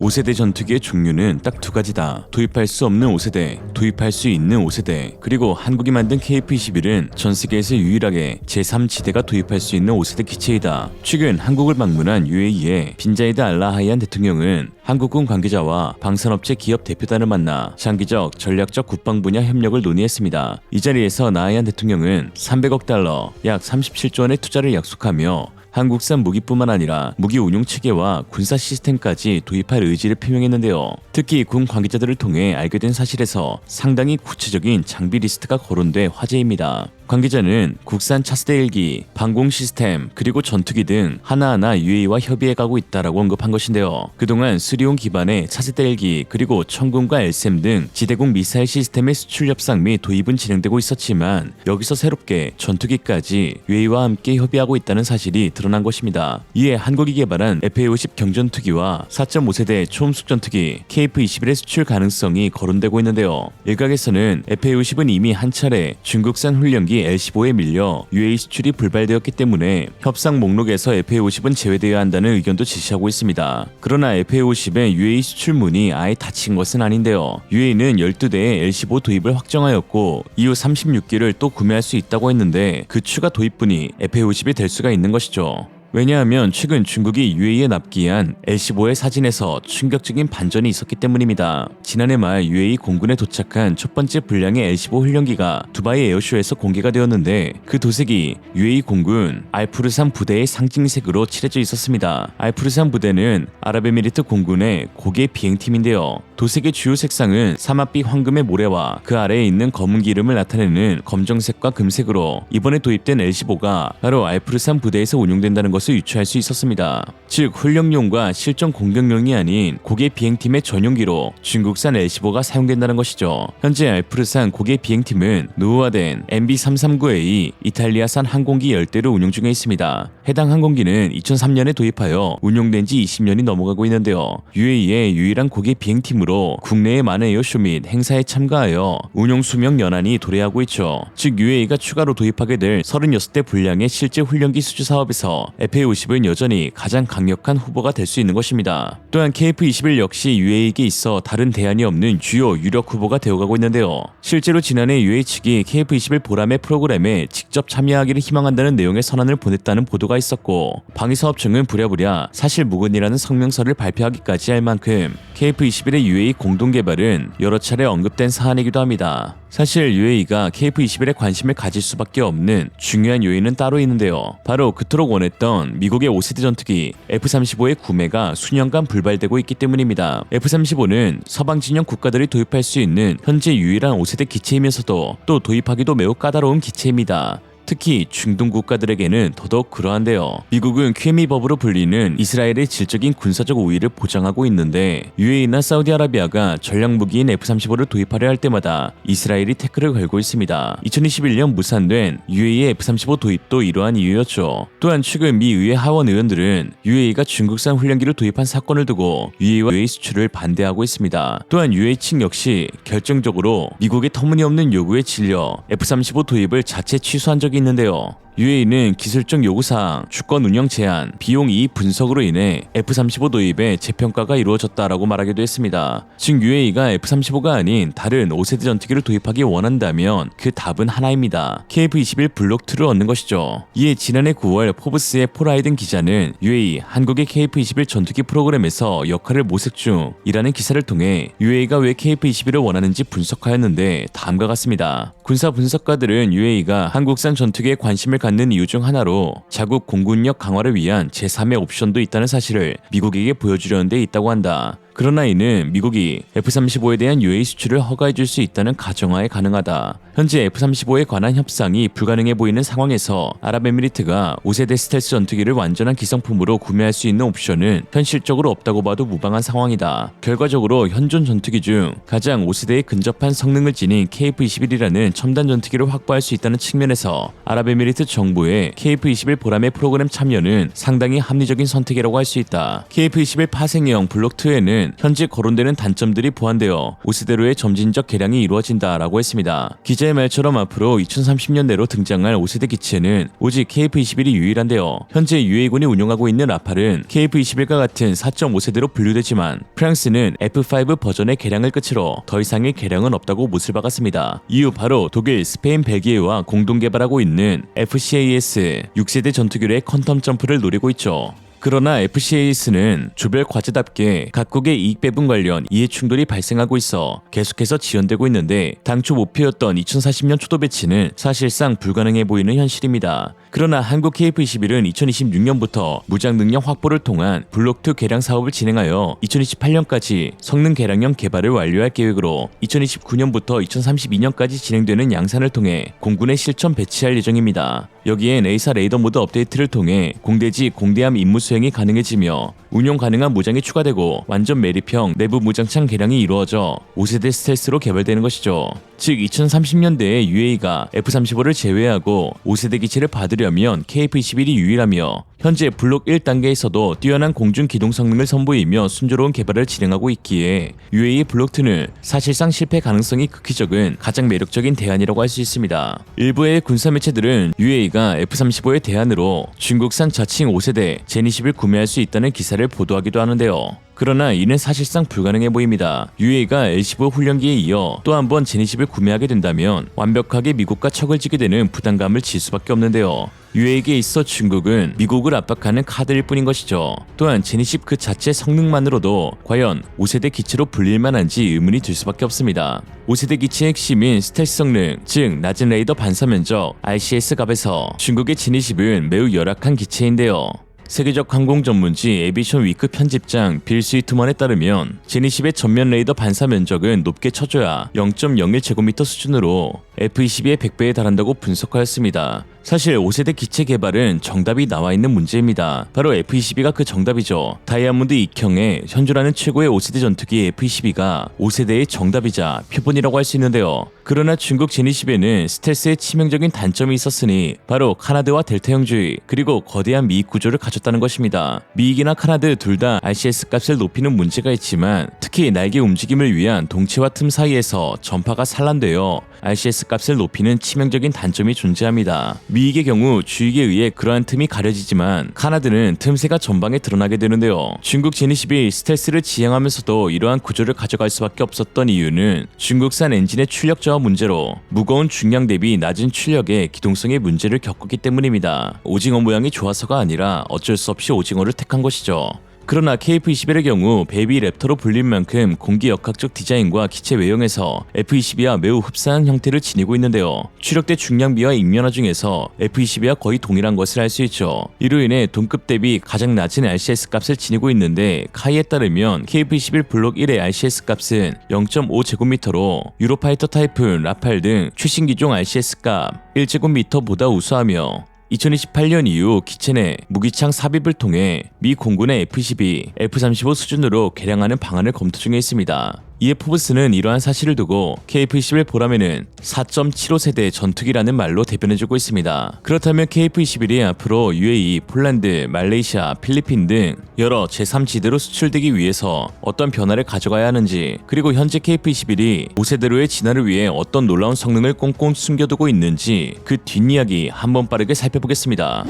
5세대 전투기의 종류는 딱 두 가지다. 도입할 수 없는 5세대, 도입할 수 있는 5세대. 그리고 한국이 만든 KF-21은 전 세계에서 유일하게 제3지대가 도입할 수 있는 5세대 기체이다. 최근 한국을 방문한 UAE의 빈자이드 알라하이안 대통령은 한국군 관계자와 방산업체 기업 대표단을 만나 장기적, 전략적 국방 분야 협력을 논의했습니다. 이 자리에서 나하이안 대통령은 300억 달러, 약 37조 원의 투자를 약속하며 한국산 무기뿐만 아니라 무기 운용 체계와 군사 시스템까지 도입할 의지를 표명했는데요. 특히 군 관계자들을 통해 알게 된 사실에서 상당히 구체적인 장비 리스트가 거론돼 화제입니다. 관계자는 국산 차세대 헬기, 방공 시스템, 그리고 전투기 등 하나하나 UAE와 협의해가고 있다라고 언급한 것인데요. 그동안 수리온 기반의 차세대 헬기, 그리고 천군과 LSM 등 지대공 미사일 시스템의 수출 협상 및 도입은 진행되고 있었지만 여기서 새롭게 전투기까지 UAE와 함께 협의하고 있다는 사실이 드러난 것입니다. 이에 한국이 개발한 FA-50 경전투기와 4.5세대 초음속 전투기 KF-21의 수출 가능성이 거론되고 있는데요. 일각에서는 FA-50은 이미 한 차례 중국산 훈련기 L-15에 밀려 UAE 수출이 불발되었기 때문에 협상 목록에서 FA-50은 제외되어야 한다는 의견도 제시하고 있습니다. 그러나 FA-50의 UAE 수출문이 아예 닫힌 것은 아닌데요. UAE는 12대의 L-15 도입을 확정하였고 이후 36기를 또 구매할 수 있다고 했는데 그 추가 도입분이 FA-50이 될 수가 있는 것이죠. 왜냐하면 최근 중국이 UAE에 납기한 L-15의 사진에서 충격적인 반전이 있었기 때문입니다. 지난해 말 UAE 공군에 도착한 첫 번째 분량의 L-15 훈련기가 두바이 에어쇼에서 공개가 되었는데 그 도색이 UAE 공군 알푸르산 부대의 상징색으로 칠해져 있었습니다. 알푸르산 부대는 아랍에미리트 공군의 고개 비행팀인데요. 도색의 주요 색상은 사마빛 황금의 모래와 그 아래에 있는 검은 기름을 나타내는 검정색과 금색으로 이번에 도입된 L-15가 바로 알푸르산 부대에서 운용된다는 것을 유추할 수 있었습니다. 즉 훈련용과 실전 공격용이 아닌 고개 비행팀의 전용기로 중국산 L-15가 사용된다는 것이죠. 현재 알푸르산 고개 비행팀은 노후화된 MB339A 이탈리아산 항공기 10대를 운용 중에 있습니다. 해당 항공기는 2003년에 도입하여 운용된 지 20년이 넘어가고 있는데요. UAE의 유일한 고개 비행팀으로 국내의 많은 에어쇼 및 행사에 참가하여 운용 수명 연한이 도래하고 있죠. 즉 UAE가 추가로 도입하게 될 36대 분량의 실제 훈련기 수주 사업에서 FA-50은 여전히 가장 강력한 후보가 될 수 있는 것입니다. 또한 KF-21 역시 UAE에게 있어 다른 대안이 없는 주요 유력 후보가 되어가고 있는데요. 실제로 지난해 UAE 측이 KF-21 보람의 프로그램에 직접 참여하기를 희망한다는 내용의 선언을 보냈다는 보도가 있었고 방위사업청은 부랴부랴 사실무근이라는 성명서를 발표하기까지 할 만큼 KF-21의 UAE 공동개발은 여러 차례 언급된 사안이기도 합니다. 사실 UAE가 KF-21에 관심을 가질 수밖에 없는 중요한 요인은 따로 있는데요. 바로 그토록 원했던 미국의 5세대 전투기 F-35의 구매가 수년간 불발되고 있기 때문입니다. F-35는 서방 진영 국가들이 도입할 수 있는 현재 유일한 5세대 기체이면서도 또 도입하기도 매우 까다로운 기체입니다. 특히 중동 국가들에게는 더더욱 그러한데요. 미국은 QME법으로 불리는 이스라엘의 질적인 군사적 우위를 보장하고 있는데 UAE나 사우디아라비아가 전략무기인 F-35를 도입하려 할 때마다 이스라엘이 태클을 걸고 있습니다. 2021년 무산된 UAE F-35 도입도 이러한 이유였죠. 또한 최근 미 의회 하원 의원들은 UAE가 중국산 훈련기를 도입한 사건을 두고 UAE와 UAE 수출을 반대하고 있습니다. 또한 UAE 측 역시 결정적으로 미국의 터무니없는 요구에 질려 F-35 도입을 자체 취소한 적이 있는데요. UAE는 기술적 요구사항, 주권 운영 제한, 비용 이익 분석으로 인해 F-35 도입에 재평가가 이루어졌다라고 말하기도 했습니다. 즉 UAE가 F-35가 아닌 다른 5세대 전투기를 도입하기 원한다면 그 답은 하나입니다. KF-21 블록2를 얻는 것이죠. 이에 지난해 9월 포브스의 폴 하이든 기자는 UAE 한국의 KF-21 전투기 프로그램에서 역할을 모색 중이라는 기사를 통해 UAE가 왜 KF-21을 원하는지 분석하였는데 다음과 같습니다. 군사 분석가들은 UAE가 한국산 전투기에 관심을 갖는 이유 중 하나로 자국 공군력 강화를 위한 제3의 옵션도 있다는 사실을 미국에게 보여주려는 데 있다고 한다. 그러나 이는 미국이 F-35에 대한 UAE 수출을 허가해줄 수 있다는 가정하에 가능하다. 현재 F-35에 관한 협상이 불가능해 보이는 상황에서 아랍에미리트가 5세대 스텔스 전투기를 완전한 기성품으로 구매할 수 있는 옵션은 현실적으로 없다고 봐도 무방한 상황이다. 결과적으로 현존 전투기 중 가장 5세대에 근접한 성능을 지닌 KF-21이라는 첨단 전투기를 확보할 수 있다는 측면에서 아랍에미리트 정부의 KF-21 보람의 프로그램 참여는 상당히 합리적인 선택이라고 할 수 있다. KF-21 파생형 블록2에는 F-22는 현재 거론되는 단점들이 보완되어 5세대로의 점진적 개량이 이루어진다라고 했습니다. 기자의 말처럼 앞으로 2030년 내로 등장할 5세대 기체는 오직 KF-21이 유일한데요. 현재 UA군이 운용하고 있는 라팔은 KF-21과 같은 4.5세대로 분류되지만 프랑스는 F5 버전의 개량을 끝으로 더 이상의 개량은 없다고 못을 박았습니다. 이후 바로 독일, 스페인, 벨기에와 공동 개발하고 있는 FCAS 6세대 전투기의 퀀텀 점프를 노리고 있죠. 그러나 FCAS는 조별 과제답게 각국의 이익 배분 관련 이해 충돌이 발생하고 있어 계속해서 지연되고 있는데 당초 목표였던 2040년 초도 배치는 사실상 불가능해 보이는 현실입니다. 그러나 한국 KF-21은 2026년부터 무장 능력 확보를 통한 블록2 개량 사업을 진행하여 2028년까지 성능 개량형 개발을 완료할 계획으로 2029년부터 2032년까지 진행되는 양산을 통해 공군에 실전 배치할 예정입니다. 여기엔 A사 레이더 모드 업데이트를 통해 공대지 공대함 임무 수행이 가능해지며 운용 가능한 무장이 추가되고 완전 매립형 내부 무장창 개량이 이루어져 5세대 스텔스로 개발되는 것이죠. 즉 2030년대에 UA가 F-35를 제외하고 5세대 기체를 받으려면 KF-21이 유일하며 현재 블록 1단계에서도 뛰어난 공중 기동 성능을 선보이며 순조로운 개발을 진행하고 있기에 UA 블록 2는 사실상 실패 가능성이 극히 적은 가장 매력적인 대안이라고 할 수 있습니다. 일부의 군사 매체들은 UA가 F-35의 대안으로 중국산 자칭 5세대 제니10을 구매할 수 있다는 기사를 보도하기도 하는데요. 그러나 이는 사실상 불가능해 보입니다. UA가 L-15 훈련기에 이어 또 한 번 제니10을 구매하게 된다면 완벽하게 미국과 척을 지게 되는 부담감을 질 수밖에 없는데요. UA에게 있어 중국은 미국을 압박하는 카드일 뿐인 것이죠. 또한 제니10 그 자체 성능만으로도 과연 5세대 기체로 불릴 만한지 의문이 들 수밖에 없습니다. 5세대 기체의 핵심인 스텔스 성능, 즉 낮은 레이더 반사 면적 RCS 값에서 중국의 제니10은 매우 열악한 기체인데요. 세계적 항공 전문지 에비션 위크 편집장 빌 스위트먼에 따르면 제니10의 전면 레이더 반사 면적은 높게 쳐줘야 0.01제곱미터 수준으로 F-22의 100배에 달한다고 분석하였습니다. 사실 5세대 기체 개발은 정답이 나와 있는 문제입니다. 바로 F-22가 그 정답이죠. 다이아몬드 익형의 현존하는 최고의 5세대 전투기 F-22가 5세대의 정답이자 표본이라고 할 수 있는데요. 그러나 중국 제니10에는 스텔스의 치명적인 단점이 있었으니 바로 카나드와 델타 형주의 그리고 거대한 미익 구조를 가졌다는 것입니다. 미익이나 카나드 둘 다 RCS 값을 높이는 문제가 있지만 특히 날개 움직임을 위한 동체와 틈 사이에서 전파가 산란되어 RCS 값을 높이는 치명적인 단점이 존재합니다. 미익의 경우 주익에 의해 그러한 틈이 가려지지만 카나드는 틈새가 전방에 드러나게 되는데요. 중국 제니10이 스텔스를 지향하면서도 이러한 구조를 가져갈 수밖에 없었던 이유는 중국산 엔진의 출력 저하 문제로 무거운 중량 대비 낮은 출력에 기동성의 문제를 겪었기 때문입니다. 오징어 모양이 좋아서가 아니라 어쩔 수 없이 오징어를 택한 것이죠. 그러나 KF-21의 경우 베이비 랩터로 불릴 만큼 공기역학적 디자인과 기체 외형에서 F-22와 매우 흡사한 형태를 지니고 있는데요. 추력대 중량비와 익면화 중에서 F-22와 거의 동일한 것을 알 수 있죠. 이로 인해 동급 대비 가장 낮은 RCS 값을 지니고 있는데 카이에 따르면 KF-21 블록 1의 RCS 값은 0.5제곱미터로 유로파이터 타이프, 라팔 등 최신 기종 RCS 값 1제곱미터보다 우수하며 2028년 이후 기체 내 무기창 삽입을 통해 미 공군의 F-22, F-35 수준으로 개량하는 방안을 검토 중에 있습니다. 이에 포브스는 이러한 사실을 두고 KF-21 보람에는 4.75세대 전투기라는 말로 대변해주고 있습니다. 그렇다면 KF-21이 앞으로 UAE, 폴란드, 말레이시아, 필리핀 등 여러 제3지대로 수출되기 위해서 어떤 변화를 가져가야 하는지, 그리고 현재 KF-21이 5세대로의 진화를 위해 어떤 놀라운 성능을 꽁꽁 숨겨두고 있는지 그 뒷이야기 한번 빠르게 살펴보겠습니다.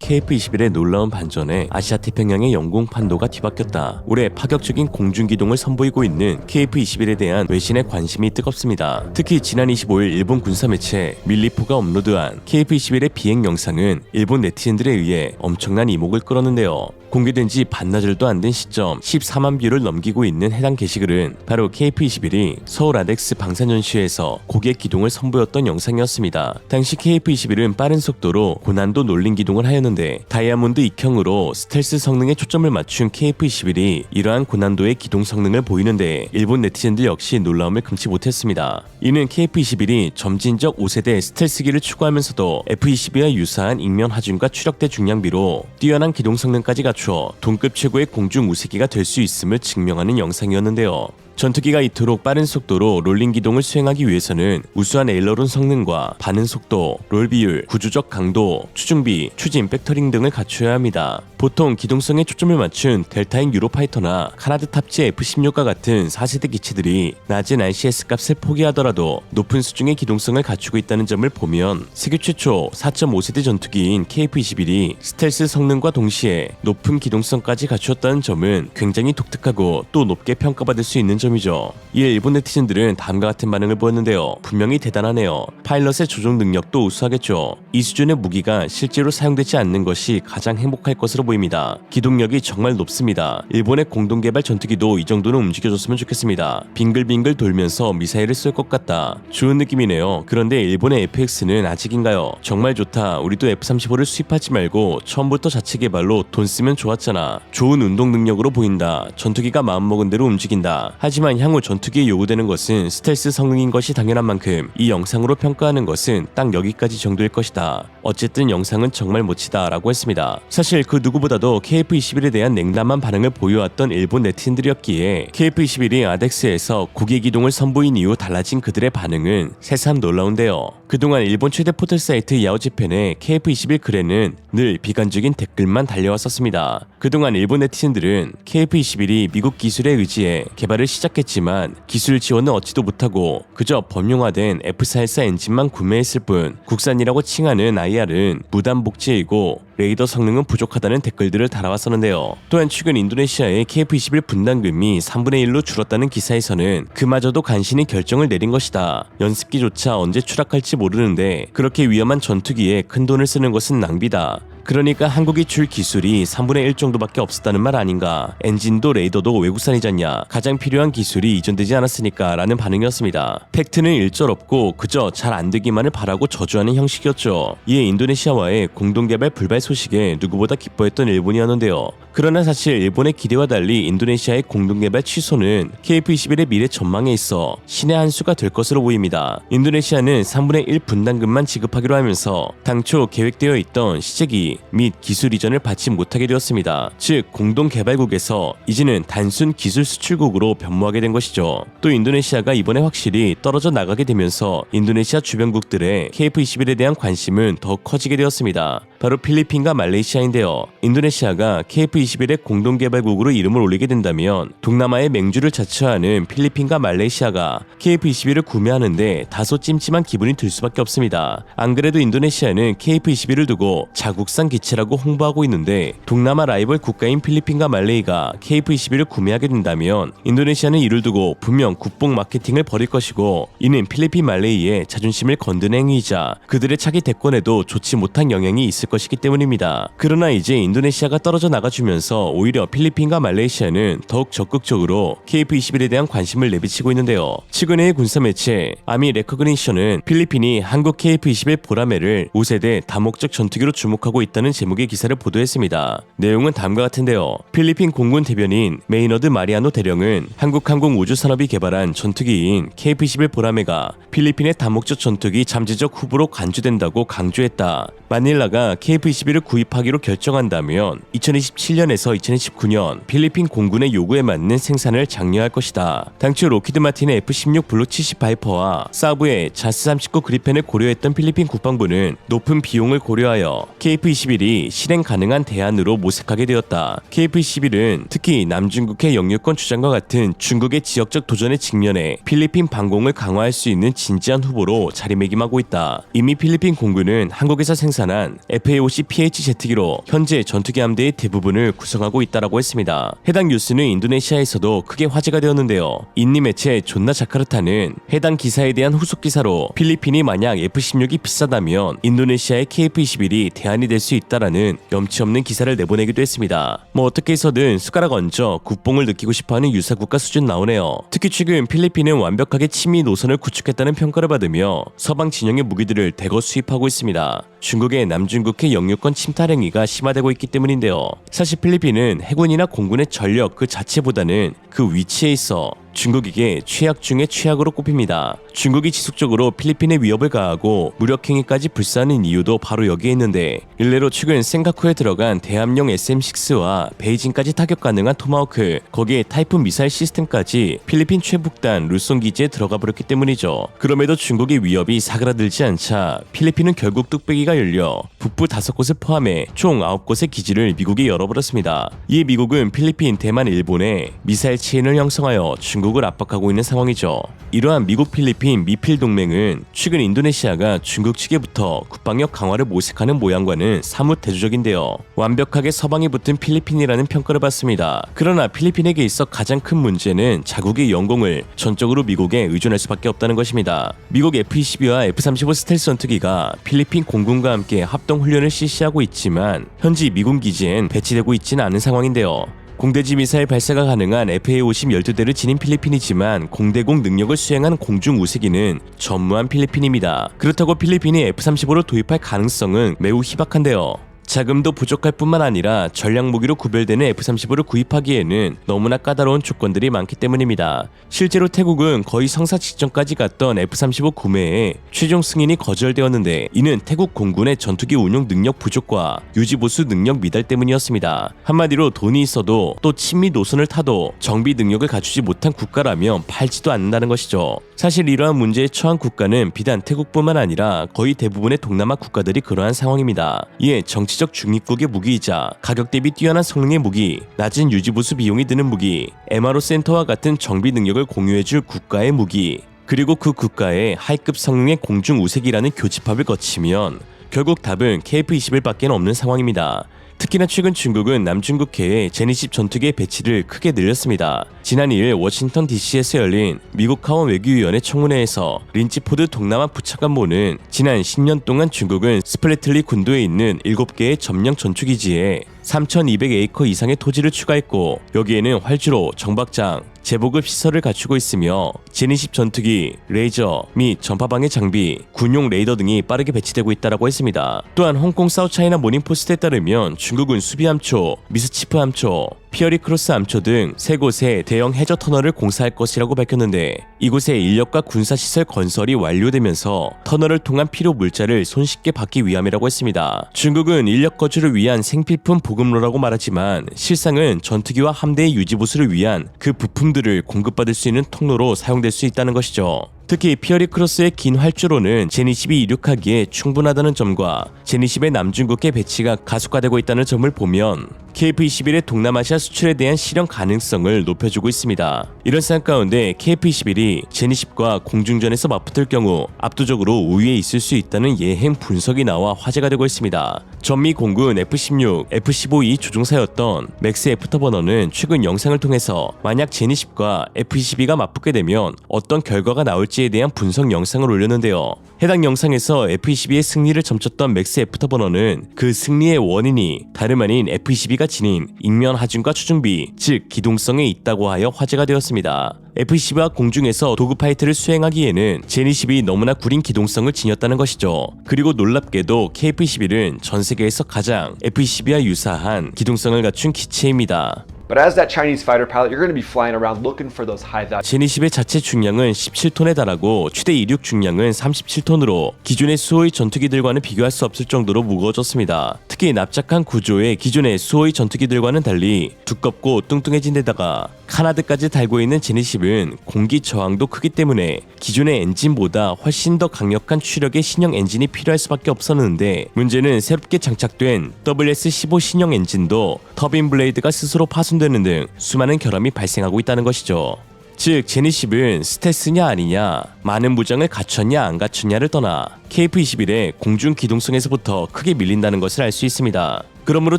KF-21의 놀라운 반전에 아시아 태평양의 영공 판도가 뒤바뀌었다. 올해 파격적인 공중기동을 선보이고 있는 KF-21에 대한 외신의 관심이 뜨겁습니다. 특히 지난 25일 일본 군사 매체 밀리포가 업로드한 KF-21의 비행 영상은 일본 네티즌들에 의해 엄청난 이목을 끌었는데요. 공개된 지 반나절도 안 된 시점 14만 뷰를 넘기고 있는 해당 게시글은 바로 KF-21이 서울 아덱스 방산 전시회에서 고객 기동을 선보였던 영상이었습니다. 당시 KF-21은 빠른 속도로 고난도 놀림 기동을 하였는데 다이아몬드 익형으로 스텔스 성능에 초점을 맞춘 KF-21이 이러한 고난도의 기동 성능을 보이는데 일본 네티즌들 역시 놀라움을 금치 못했습니다. 이는 KF-21이 점진적 5세대 스텔스기를 추구하면서도 F-22와 유사한 익면 하중과 추력대 중량비로 뛰어난 기동 성능까지 갖추어 동급 최고의 공중 우세기가 될 수 있음을 증명하는 영상이었는데요. 전투기가 이토록 빠른 속도로 롤링 기동을 수행하기 위해서는 우수한 에일러론 성능과 반응 속도, 롤 비율, 구조적 강도, 추중비, 추진, 팩터링 등을 갖춰야 합니다. 보통 기동성에 초점을 맞춘 델타인 유로파이터나 카나드 탑재 F-16과 같은 4세대 기체들이 낮은 RCS 값을 포기하더라도 높은 수준의 기동성을 갖추고 있다는 점을 보면 세계 최초 4.5세대 전투기인 KF-21이 스텔스 성능과 동시에 높은 기동성까지 갖추었다는 점은 굉장히 독특하고 또 높게 평가받을 수 있는 점이죠. 이에 일본 네티즌들은 다음과 같은 반응을 보였는데요. 분명히 대단하네요. 파일럿의 조종 능력도 우수하겠죠. 이 수준의 무기가 실제로 사용되지 않는 것이 가장 행복할 것으로 보입니다. 기동력이 정말 높습니다. 일본의 공동개발 전투기도 이 정도는 움직여줬으면 좋겠습니다. 빙글빙글 돌면서 미사일을 쏠 것 같다. 좋은 느낌이네요. 그런데 일본의 FX는 아직인가요? 정말 좋다. 우리도 F-35를 수입하지 말고 처음부터 자체 개발로 돈 쓰면 좋았잖아. 좋은 운동 능력으로 보인다. 전투기가 마음먹은 대로 움직인다. 하지만 향후 전투기에 요구되는 것은 스텔스 성능인 것이 당연한 만큼 이 영상으로 평가하는 것은 딱 여기까지 정도일 것이다. 어쨌든 영상은 정말 멋지다 라고 했습니다. 사실 그 누구보다도 KF-21에 대한 냉담한 반응을 보여왔던 일본 네티즌들이었기에 KF-21이 아덱스에서 국외 기동을 선보인 이후 달라진 그들의 반응은 새삼 놀라운데요. 그동안 일본 최대 포털 사이트 야오지펜의 KF-21 글에는 늘 비관적인 댓글만 달려왔었습니다. 그동안 일본 네티즌들은 KF-21이 미국 기술에 의지해 개발을 시작했지만 기술 지원은 얻지도 못하고 그저 범용화된 F-414 엔진만 구매했을 뿐 국산이라고 칭하는 IR은 무단 복제이고 레이더 성능은 부족하다는 댓글들을 달아왔었는데요. 또한 최근 인도네시아의 KF-21 분담금이 3분의 1로 줄었다는 기사에서는 그마저도 간신히 결정을 내린 것이다. 연습기조차 언제 추락할지 모르는데 그렇게 위험한 전투기에 큰 돈을 쓰는 것은 낭비다. 그러니까 한국이 줄 기술이 3분의 1 정도밖에 없었다는 말 아닌가. 엔진도 레이더도 외국산이잖냐. 가장 필요한 기술이 이전되지 않았으니까 라는 반응이었습니다. 팩트는 일절없고 그저 잘 안되기만을 바라고 저주하는 형식이었죠. 이에 인도네시아와의 공동개발 불발 소식에 누구보다 기뻐했던 일본이었는데요. 그러나 사실 일본의 기대와 달리 인도네시아의 공동개발 취소는 KF-21의 미래 전망에 있어 신의 한 수가 될 것으로 보입니다. 인도네시아는 3분의 1 분담금만 지급하기로 하면서 당초 계획되어 있던 시제기 및 기술 이전을 받지 못하게 되었습니다. 즉 공동개발국에서 이제는 단순 기술 수출국으로 변모하게 된 것이죠. 또 인도네시아가 이번에 확실히 떨어져 나가게 되면서 인도네시아 주변국들의 KF-21에 대한 관심은 더 커지게 되었습니다. 바로 필리핀과 말레이시아인데요. 인도네시아가 KF-21의 공동개발국으로 이름을 올리게 된다면 동남아의 맹주를 자처하는 필리핀과 말레이시아가 KF-21을 구매하는데 다소 찜찜한 기분이 들 수밖에 없습니다. 안 그래도 인도네시아는 KF-21을 두고 자국산 기체라고 홍보하고 있는데 동남아 라이벌 국가인 필리핀과 말레이가 KF-21을 구매하게 된다면 인도네시아는 이를 두고 분명 국뽕 마케팅을 벌일 것이고 이는 필리핀 말레이의 자존심을 건드는 행위이자 그들의 차기 대권에도 좋지 못한 영향이 있을 것이기 때문입니다. 그러나 이제 인도네시아가 떨어져 나가주면서 오히려 필리핀과 말레이시아는 더욱 적극적으로 KF-21에 대한 관심을 내비치고 있는데요. 최근의 군사 매체 아미 레커그니션은 필리핀이 한국 KF-21 보라매를 5세대 다목적 전투기로 주목하고 있다는 제목의 기사를 보도했습니다. 내용은 다음과 같은데요. 필리핀 공군 대변인 메이너드 마리아노 대령은 한국 항공우주산업이 개발한 전투기인 KF-21 보라매가 필리핀의 다목적 전투기 잠재적 후보로 간주된다고 강조했다. 마닐라가 KF-21을 구입하기로 결정한다면 2027년에서 2029년 필리핀 공군의 요구에 맞는 생산을 장려할 것이다. 당초 로키드 마틴의 F-16 블록 70 바이퍼와 사브의 자스 39 그리펜을 고려했던 필리핀 국방부는 높은 비용을 고려하여 KF-21이 실행 가능한 대안으로 모색하게 되었다. KF-21은 특히 남중국해 영유권 주장과 같은 중국의 지역적 도전에 직면해 필리핀 방공을 강화할 수 있는 진지한 후보로 자리매김하고 있다. 이미 필리핀 공군은 한국에서 생산한 FA-50 PH 제트기로 현재 전투기 함대의 대부분을 구성하고 있다라고 했습니다. 해당 뉴스는 인도네시아에서도 크게 화제가 되었는데요. 인니 매체 존나 자카르타는 해당 기사에 대한 후속 기사로 필리핀이 만약 F-16이 비싸다면 인도네시아의 KF-21이 대안이 될 수 있다라는 염치 없는 기사를 내보내기도 했습니다. 뭐 어떻게 해서든 숟가락 얹어 국뽕을 느끼고 싶어하는 유사 국가 수준 나오네요. 특히 최근 필리핀은 완벽하게 친미 노선을 구축했다는 평가를 받으며 서방 진영의 무기들을 대거 수입하고 있습니다. 중국의 남중국해 영유권 침탈 행위가 심화되고 있기 때문인데요. 사실 필리핀은 해군이나 공군의 전력 그 자체보다는 그 위치에 있어 중국에게 최악 중의 최악으로 꼽힙니다. 중국이 지속적으로 필리핀에 위협을 가하고 무력행위까지 불사하는 이유도 바로 여기에 있는데, 일례로 최근 센카쿠에 들어간 대함용 SM-6와 베이징까지 타격 가능한 토마호크, 거기에 타이푼 미사일 시스템까지 필리핀 최북단 루송 기지에 들어가 버렸기 때문이죠. 그럼에도 중국의 위협이 사그라들지 않자 필리핀은 결국 뚝배기가 열려 북부 5곳을 포함해 총 9곳의 기지를 미국에 열어버렸습니다. 이에 미국은 필리핀, 대만, 일본에 미사일 체인을 형성하여 중국을 압박하고 있는 상황이죠. 이러한 미국, 필리핀, 미필 동맹은 최근 인도네시아가 중국 측에부터 국방력 강화를 모색하는 모양과는 사뭇 대조적인데요. 완벽하게 서방이 붙은 필리핀이라는 평가를 받습니다. 그러나 필리핀에게 있어 가장 큰 문제는 자국의 영공을 전적으로 미국에 의존할 수밖에 없다는 것입니다. 미국 F-22와 F-35 스텔스 전투기가 필리핀 공군과 함께 합동 훈련을 실시하고 있지만 현지 미군 기지엔 배치되고 있지는 않은 상황인데요. 공대지 미사일 발사가 가능한 FA-50 12대를 지닌 필리핀이지만 공대공 능력을 수행한 공중 우세기는 전무한 필리핀입니다. 그렇다고 필리핀이 F-35를 도입할 가능성은 매우 희박한데요. 자금도 부족할 뿐만 아니라 전략 무기로 구별되는 F-35를 구입하기에는 너무나 까다로운 조건들이 많기 때문입니다. 실제로 태국은 거의 성사 직전까지 갔던 F-35 구매에 최종 승인이 거절되었는데, 이는 태국 공군의 전투기 운용 능력 부족과 유지보수 능력 미달 때문이었습니다. 한마디로 돈이 있어도 또 친미 노선을 타도 정비 능력을 갖추지 못한 국가라면 팔지도 않는다는 것이죠. 사실 이러한 문제에 처한 국가는 비단 태국뿐만 아니라 거의 대부분의 동남아 국가들이 그러한 상황입니다. 이에 정치적 중립국의 무기이자 가격 대비 뛰어난 성능의 무기, 낮은 유지보수 비용이 드는 무기, MRO 센터와 같은 정비 능력을 공유해줄 국가의 무기, 그리고 그 국가의 하이급 성능의 공중 우세기라는 교집합을 거치면 결국 답은 KF-21밖에 없는 상황입니다. 특히나 최근 중국은 남중국해에 제니10 전투기의 배치를 크게 늘렸습니다. 지난 2일 워싱턴 DC에서 열린 미국 하원 외교위원회 청문회에서 린치 포드 동남아 부차관보는 지난 10년 동안 중국은 스플래틀리 군도에 있는 7개의 점령 전투기지에 3,200에이커 이상의 토지를 추가했고, 여기에는 활주로, 정박장, 제보급 시설을 갖추고 있으며 제니10 전투기, 레이저 및 전파방해 장비, 군용 레이더 등이 빠르게 배치되고 있다고 했습니다. 또한 홍콩 사우차이나 모닝포스트에 따르면 중국은 수비함초, 미스치프함초, 피어리 크로스 암초 등 3곳의 대형 해저 터널을 공사할 것이라고 밝혔는데, 이곳에 인력과 군사시설 건설이 완료되면서 터널을 통한 필요 물자를 손쉽게 받기 위함이라고 했습니다. 중국은 인력 거주를 위한 생필품 보급로라고 말하지만 실상은 전투기와 함대의 유지보수를 위한 그 부품들을 공급받을 수 있는 통로로 사용될 수 있다는 것이죠. 특히 피어리 크로스의 긴 활주로는 제니10이 이륙하기에 충분하다는 점과 제니10의 남중국해 배치가 가속화되고 있다는 점을 보면 KF-21의 동남아시아 수출에 대한 실현 가능성을 높여주고 있습니다. 이런 상황 가운데 KF-21이 제니10과 공중전에서 맞붙을 경우 압도적으로 우위에 있을 수 있다는 예행 분석이 나와 화제가 되고 있습니다. 전미 공군 F-16, F-15E 조종사였던 맥스 애프터버너는 최근 영상을 통해서 만약 제니10과 F-22가 맞붙게 되면 어떤 결과가 나올지에 대한 분석 영상을 올렸는데요. 해당 영상에서 F-22의 승리를 점쳤던 맥스 애프터버너는 그 승리의 원인이 다름 아닌 F-22가 지닌 ing면 하중과 추중비, 즉 기동성에 있다고 하여 화제가 되었습니다. F-22가 공중에서 도구 파이트를 수행하기에는 제니10이 너무나 구린 기동성을 지녔다는 것이죠. 그리고 놀랍게도 KF-21은 전 세계에서 가장 F-22와 유사한 기동성을 갖춘 기체입니다. But as that Chinese fighter pilot, you're going to be flying around looking for those high value. 제니10의 자체 중량은 17톤에 달하고 최대 이륙 중량은 37톤으로 기존의 수호의 전투기들과는 비교할 수 없을 정도로 무거워졌습니다. 특히 납작한 구조의 기존의 수호의 전투기들과는 달리 두껍고 뚱뚱해진 데다가 카나드까지 달고 있는 제니10은 공기 저항도 크기 때문에 기존의 엔진보다 훨씬 더 강력한 추력의 신형 엔진이 필요할 수밖에 없었는데, 문제는 새롭게 장착된 WS-15 신형 엔진도 터빈 블레이드가 스스로 파손되는 등 수많은 결함이 발생하고 있다는 것이죠. 즉 제니10은 스텔스냐 아니냐, 많은 무장을 갖췄냐 안 갖췄냐를 떠나 KF-21의 공중 기동성에서부터 크게 밀린다는 것을 알 수 있습니다. 그러므로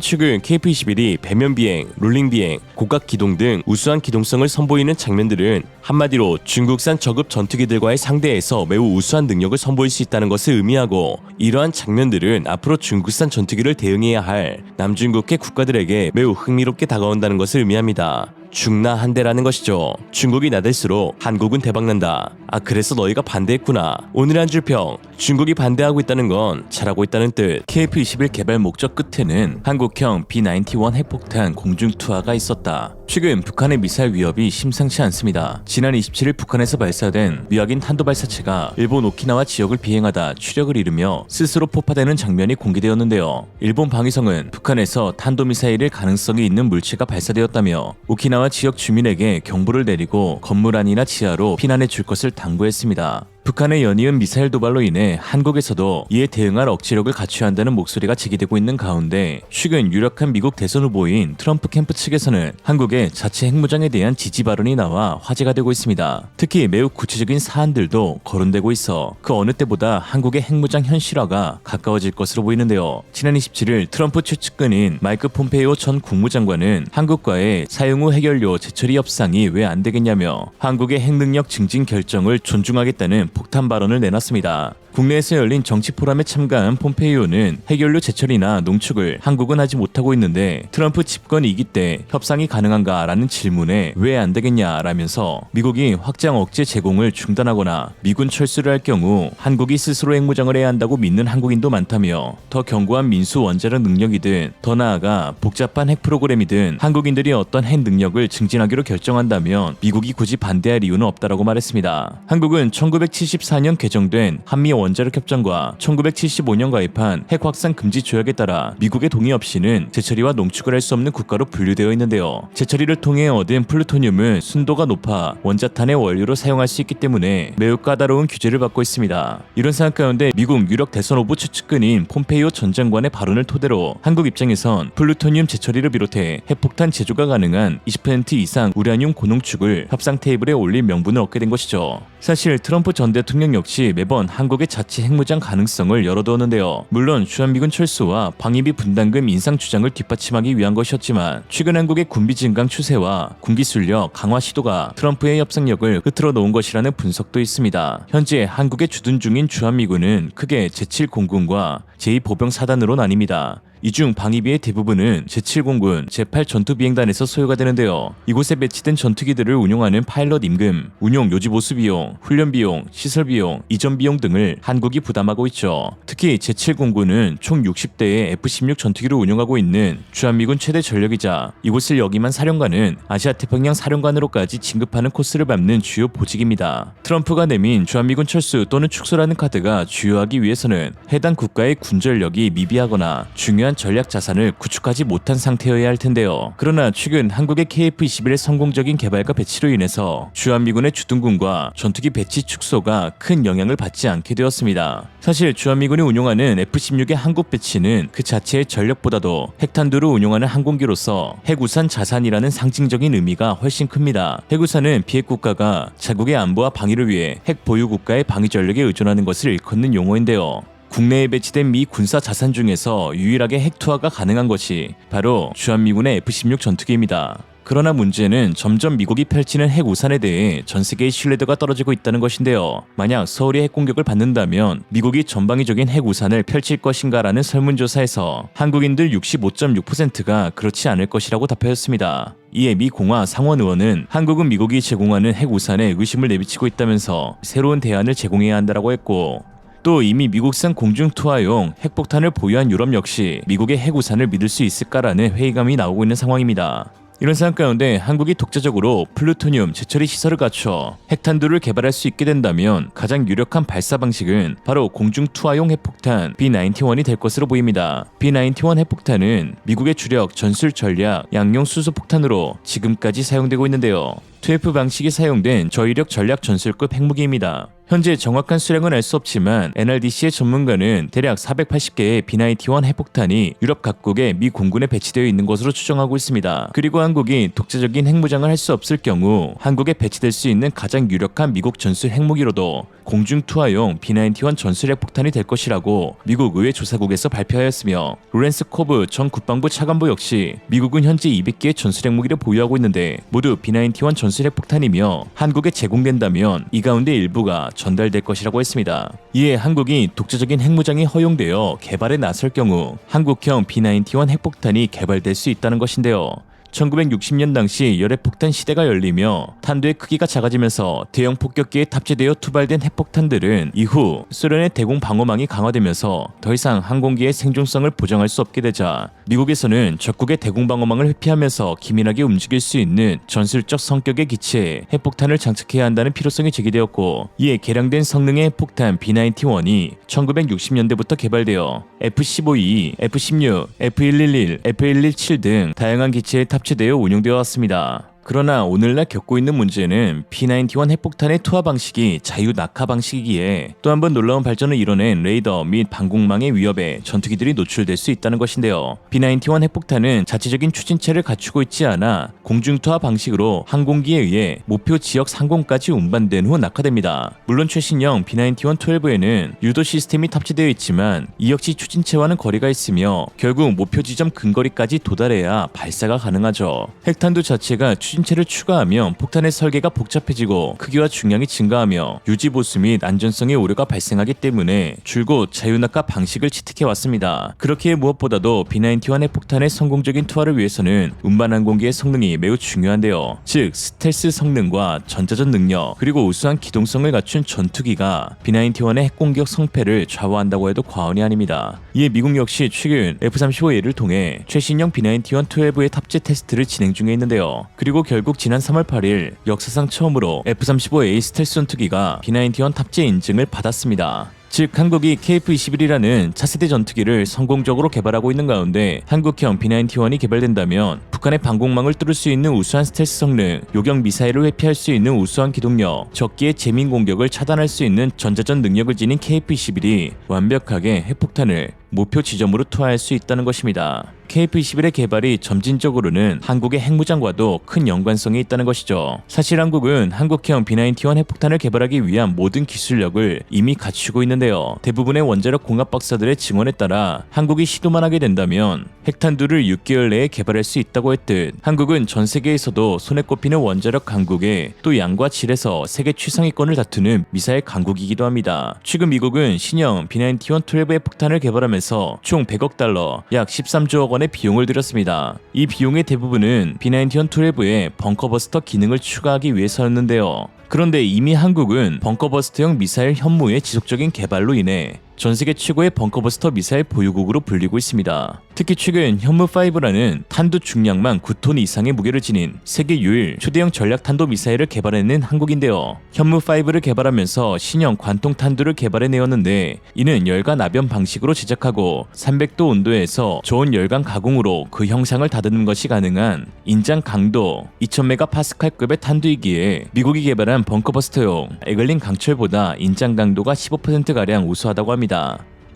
최근 KF-21이 배면 비행, 롤링 비행, 고각 기동 등 우수한 기동성을 선보이는 장면들은 한마디로 중국산 저급 전투기들과의 상대에서 매우 우수한 능력을 선보일 수 있다는 것을 의미하고, 이러한 장면들은 앞으로 중국산 전투기를 대응해야 할 남중국해 국가들에게 매우 흥미롭게 다가온다는 것을 의미합니다. 중나한대라는 것이죠. 중국이 나댈수록 한국은 대박난다. 아, 그래서 너희가 반대했구나. 오늘의 한 줄 평, 중국이 반대하고 있다는 건 잘하고 있다는 뜻. KF-21 개발 목적 끝에는 한국형 B-91 핵폭탄 공중 투하가 있었다. 최근 북한의 미사일 위협이 심상치 않습니다. 지난 27일 북한에서 발사된 미확인 탄도발사체가 일본 오키나와 지역을 비행하다 추력을 잃으며 스스로 폭파되는 장면이 공개되었는데요. 일본 방위성은 북한에서 탄도미사일일 가능성이 있는 물체가 발사되었다며 오키나와 지역 주민에게 경보를 내리고 건물 안이나 지하로 피난해 줄 것을 당부했습니다. 북한의 연이은 미사일 도발로 인해 한국에서도 이에 대응할 억지력을 갖춰야 한다는 목소리가 제기되고 있는 가운데 최근 유력한 미국 대선 후보인 트럼프 캠프 측에서는 한국의 자체 핵무장에 대한 지지 발언이 나와 화제가 되고 있습니다. 특히 매우 구체적인 사안들도 거론되고 있어 그 어느 때보다 한국의 핵무장 현실화가 가까워질 것으로 보이는데요. 지난 27일 트럼프 최측근인 마이크 폼페이오 전 국무장관은 한국과의 사용 후 핵연료 재처리 협상이 왜 안 되겠냐며 한국의 핵능력 증진 결정을 존중하겠다는 폭탄 발언을 내놨습니다. 국내에서 열린 정치 포럼에 참가한 폼페이오는 핵연료 제철이나 농축을 한국은 하지 못하고 있는데 트럼프 집권 2기 때 협상이 가능한가라는 질문에 왜 안 되겠냐라면서 미국이 확장 억제 제공을 중단하거나 미군 철수를 할 경우 한국이 스스로 핵무장을 해야 한다고 믿는 한국인도 많다며 더 견고한 민수 원자력 능력이든 더 나아가 복잡한 핵 프로그램이든 한국인들이 어떤 핵 능력을 증진하기로 결정한다면 미국이 굳이 반대할 이유는 없다라고 말했습니다. 한국은 1974년 개정된 한미 원자력 협정과 1975년 가입한 핵 확산 금지 조약에 따라 미국의 동의 없이는 재처리와 농축을 할 수 없는 국가로 분류되어 있는데요. 재처리를 통해 얻은 플루토늄은 순도가 높아 원자탄의 원료로 사용할 수 있기 때문에 매우 까다로운 규제를 받고 있습니다. 이런 상황 가운데 미국 유력 대선 후보 추측근인 폼페이오 전 장관의 발언을 토대로 한국 입장에선 플루토늄 재처리를 비롯해 핵폭탄 제조가 가능한 20% 이상 우라늄 고농축을 협상 테이블에 올릴 명분을 얻게 된 것이죠. 사실 트럼프 전 대통령 역시 매번 한국의 자체 핵무장 가능성을 열어두었는데요. 물론 주한미군 철수와 방위비 분담금 인상 주장을 뒷받침하기 위한 것이었지만 최근 한국의 군비 증강 추세와 군기 순력 강화 시도가 트럼프의 협상력을 흐트러 놓은 것이라는 분석도 있습니다. 현재 한국에 주둔 중인 주한미군은 크게 제7공군과 제2보병사단으로 나뉩니다. 이 중 방위비의 대부분은 제7공군 제8전투비행단에서 소요가 되는데요. 이곳에 배치된 전투기들을 운용하는 파일럿 임금, 운용 요지 보수 비용, 훈련 비용, 시설 비용, 이전 비용 등을 한국이 부담하고 있죠. 특히 제7공군은 총 60대의 F-16 전투기를 운용하고 있는 주한미군 최대 전력이자 이곳을 역임한 사령관은 아시아태평양 사령관으로까지 진급하는 코스를 밟는 주요 보직입니다. 트럼프가 내민 주한미군 철수 또는 축소라는 카드가 주요하기 위해서는 해당 국가의 군전력이 미비하거나 중요한 전략 자산을 구축하지 못한 상태여야 할 텐데요. 그러나 최근 한국의 KF-21의 성공적인 개발과 배치로 인해서 주한미군의 주둔군과 전투기 배치 축소가 큰 영향을 받지 않게 되었습니다. 사실 주한미군이 운용하는 F-16의 한국 배치는 그 자체의 전력보다도 핵탄두를 운용하는 항공기로서 핵우산 자산이라는 상징적인 의미가 훨씬 큽니다. 핵우산은 비핵 국가가 자국의 안보와 방위를 위해 핵 보유 국가의 방위 전력에 의존하는 것을 일컫는 용어인데요. 국내에 배치된 미 군사 자산 중에서 유일하게 핵 투하가 가능한 것이 바로 주한미군의 F-16 전투기입니다. 그러나 문제는 점점 미국이 펼치는 핵 우산에 대해 전 세계의 신뢰도가 떨어지고 있다는 것인데요. 만약 서울이 핵 공격을 받는다면 미국이 전방위적인 핵 우산을 펼칠 것인가라는 설문조사에서 한국인들 65.6%가 그렇지 않을 것이라고 답하였습니다. 이에 미 공화 상원 의원은 한국은 미국이 제공하는 핵 우산에 의심을 내비치고 있다면서 새로운 대안을 제공해야 한다고 했고, 또 이미 미국산 공중투하용 핵폭탄을 보유한 유럽 역시 미국의 핵우산을 믿을 수 있을까라는 회의감이 나오고 있는 상황입니다. 이런 상황 가운데 한국이 독자적으로 플루토늄 재처리 시설을 갖춰 핵탄두를 개발할 수 있게 된다면 가장 유력한 발사 방식은 바로 공중투하용 핵폭탄 B-91이 될 것으로 보입니다. B-91 핵폭탄은 미국의 주력 전술 전략 양용 수소폭탄으로 지금까지 사용되고 있는데요. 투F 방식이 사용된 저위력 전략 전술급 핵무기입니다. 현재 정확한 수량은 알 수 없지만 NRDC의 전문가는 대략 480개의 B-91 핵폭탄이 유럽 각국의 미 공군에 배치되어 있는 것으로 추정하고 있습니다. 그리고 한국이 독자적인 핵무장을 할 수 없을 경우 한국에 배치될 수 있는 가장 유력한 미국 전술 핵무기로도 공중투하용 B-91 전술 핵폭탄이 될 것이라고 미국 의회 조사국에서 발표하였으며, 로렌스 코브 전 국방부 차관보 역시 미국은 현재 200개의 전술 핵무기를 보유하고 있는데 모두 B-91 전술 핵폭탄이며 한국에 제공된다면 이 가운데 일부가 전달될 것이라고 했습니다. 이에 한국이 독자적인 핵무장이 허용되어 개발에 나설 경우 한국형 B-91 핵폭탄이 개발될 수 있다는 것인데요. 1960년 당시 열핵폭탄 시대가 열리며 탄두의 크기가 작아지면서 대형 폭격기에 탑재되어 투발된 핵폭탄들은 이후 소련의 대공 방어망이 강화되면서 더 이상 항공기의 생존성을 보장할 수 없게 되자 미국에서는 적국의 대공 방어망을 회피하면서 기민하게 움직일 수 있는 전술적 성격의 기체에 핵폭탄을 장착해야 한다는 필요성이 제기되었고, 이에 개량된 성능의 핵폭탄 B-91이 1960년대부터 개발되어 F-15E, F-16, F-111, F-117 등 다양한 기체에 탑재되어 운용되어 왔습니다. 그러나 오늘날 겪고 있는 문제는 B-91 핵폭탄의 투하 방식이 자유 낙하 방식이기에 또 한 번 놀라운 발전을 이뤄낸 레이더 및 방공망의 위협에 전투기들이 노출될 수 있다는 것인데요. B-91 핵폭탄은 자체적인 추진체를 갖추고 있지 않아 공중투하 방식으로 항공기에 의해 목표 지역 상공까지 운반된 후 낙하됩니다. 물론 최신형 B-91-12에는 유도 시스템이 탑재되어 있지만 이 역시 추진체와는 거리가 있으며 결국 목표 지점 근거리까지 도달해야 발사가 가능하죠. 핵탄두 자체가 추진체를 추가하면 폭탄의 설계가 복잡해지고 크기와 중량이 증가하며 유지보수 및 안전성의 오류가 발생하기 때문에 줄곧 자유낙하 방식을 채택해왔습니다. 그렇기에 무엇보다도 B-91 핵폭탄의 성공적인 투하를 위해서는 운반항공기의 성능이 매우 중요한데요. 즉 스텔스 성능과 전자전 능력 그리고 우수한 기동성을 갖춘 전투기가 B-91의 핵공격 성패를 좌우한다고 해도 과언이 아닙니다. 이에 미국 역시 최근 F-35A를 통해 최신형 B-91-12의 탑재 테스트를 진행 중에 있는데요. 그리고 결국 지난 3월 8일 역사상 처음으로 F-35A 스텔스 전투기가 B-91 탑재 인증을 받았습니다. 즉 한국이 KF-21이라는 차세대 전투기를 성공적으로 개발하고 있는 가운데 한국형 B-91이 개발된다면 북한의 방공망을 뚫을 수 있는 우수한 스텔스 성능, 요격 미사일을 회피할 수 있는 우수한 기동력, 적기의 재민 공격을 차단할 수 있는 전자전 능력을 지닌 KF-21이 완벽하게 핵폭탄을 목표 지점으로 투하할 수 있다는 것입니다. KF-21의 개발이 점진적으로는 한국의 핵무장과도 큰 연관성이 있다는 것이죠. 사실 한국은 한국형 B-91 핵폭탄을 개발하기 위한 모든 기술력을 이미 갖추고 있는데요. 대부분의 원자력 공학 박사들의 증언에 따라 한국이 시도만 하게 된다면 핵탄두를 6개월 내에 개발할 수 있다고 했듯 한국은 전 세계에서도 손에 꼽히는 원자력 강국에 또 양과 질에서 세계 최상위권을 다투는 미사일 강국이기도 합니다. 최근 미국은 신형 B-91-12의 폭탄을 개발하면서 총 100억 달러, 약 13조억 원의 비용을 들였습니다. 이 비용의 대부분은 B-91-12의 벙커버스터 기능을 추가하기 위해서였는데요. 그런데 이미 한국은 벙커버스터형 미사일 현무의 지속적인 개발로 인해 전 세계 최고의 벙커버스터 미사일 보유국으로 불리고 있습니다. 특히 최근 현무5라는 탄두 중량만 9톤 이상의 무게를 지닌 세계 유일 초대형 전략 탄도 미사일을 개발해낸 한국인데요. 현무5를 개발하면서 신형 관통 탄두를 개발해내었는데 이는 열간 압연 방식으로 제작하고 300도 온도에서 저온 열강 가공으로 그 형상을 다듬는 것이 가능한 인장 강도 2000메가파스칼급의 탄두이기에 미국이 개발한 벙커버스터용 에글린 강철보다 인장 강도가 15%가량 우수하다고 합니다.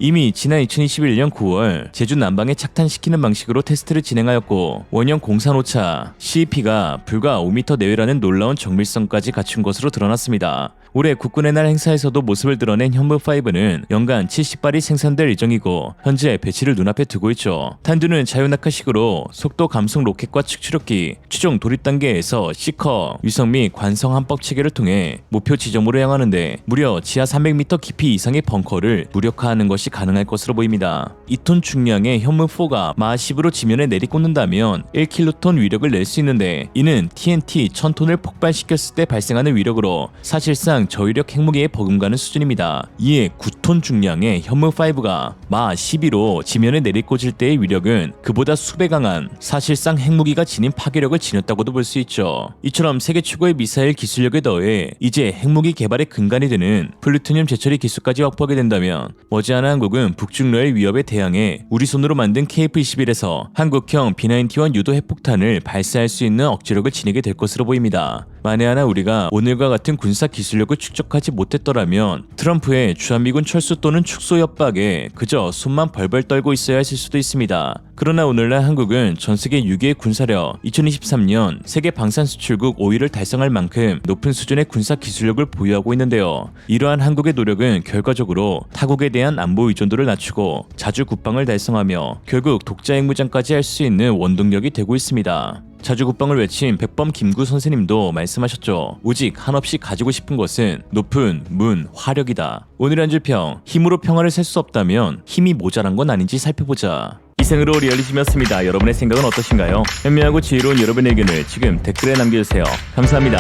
이미 지난 2021년 9월 제주 남방에 착탄시키는 방식으로 테스트를 진행하였고 원형 공산오차 CEP가 불과 5m 내외라는 놀라운 정밀성까지 갖춘 것으로 드러났습니다. 올해 국군의 날 행사에서도 모습을 드러낸 현무5는 연간 70발이 생산될 예정이고 현재 배치를 눈앞에 두고 있죠. 탄두는 자유낙하식으로 속도 감속 로켓과 측추력기, 최종 도입 단계에서 C커, 위성 및 관성 함법 체계를 통해 목표 지점으로 향하는데 무려 지하 300m 깊이 이상의 벙커를 무력화하는 것이 가능할 것으로 보입니다. 2톤 중량의 현무4가 마하 10으로 지면에 내리꽂는다면 1킬로톤 위력을 낼 수 있는데 이는 TNT 1000톤을 폭발시켰을 때 발생하는 위력으로 사실상 저위력 핵무기에 버금가는 수준입니다. 이에 9톤 중량의 현무5가 마하 12로 지면에 내리꽂을 때의 위력은 그보다 수배 강한 사실상 핵무기가 지닌 파괴력을 지녔다고도 볼 수 있죠. 이처럼 세계 최고의 미사일 기술력에 더해 이제 핵무기 개발의 근간이 되는 플루토늄 재처리 기술까지 확보하게 된다면 머지않아 한국은 북중러의 위협에 대항해 우리 손으로 만든 KF-21에서 한국형 B-91 유도 핵폭탄을 발사할 수 있는 억지력을 지니게 될 것으로 보입니다. 만에 하나 우리가 오늘과 같은 군사 기술력을 축적하지 못했더라면 트럼프의 주한미군 철수 또는 축소 협박에 그저 손만 벌벌 떨고 있어야 했을 수도 있습니다. 그러나 오늘날 한국은 전세계 6위의 군사력, 2023년 세계 방산 수출국 5위를 달성할 만큼 높은 수준의 군사 기술력을 보유하고 있는데요. 이러한 한국의 노력은 결과적으로 타국에 대한 안보 의존도를 낮추고 자주 국방을 달성하며 결국 독자 핵무장까지 할 수 있는 원동력이 되고 있습니다. 자주 국방을 외친 백범 김구 선생님도 말씀하셨죠. 오직 한없이 가지고 싶은 것은 높은 문, 화력이다. 오늘의 한 줄 평, 힘으로 평화를 살 수 없다면 힘이 모자란 건 아닌지 살펴보자. 이상으로 리얼리즘이었습니다. 여러분의 생각은 어떠신가요? 현명하고 지혜로운 여러분의 의견을 지금 댓글에 남겨주세요. 감사합니다.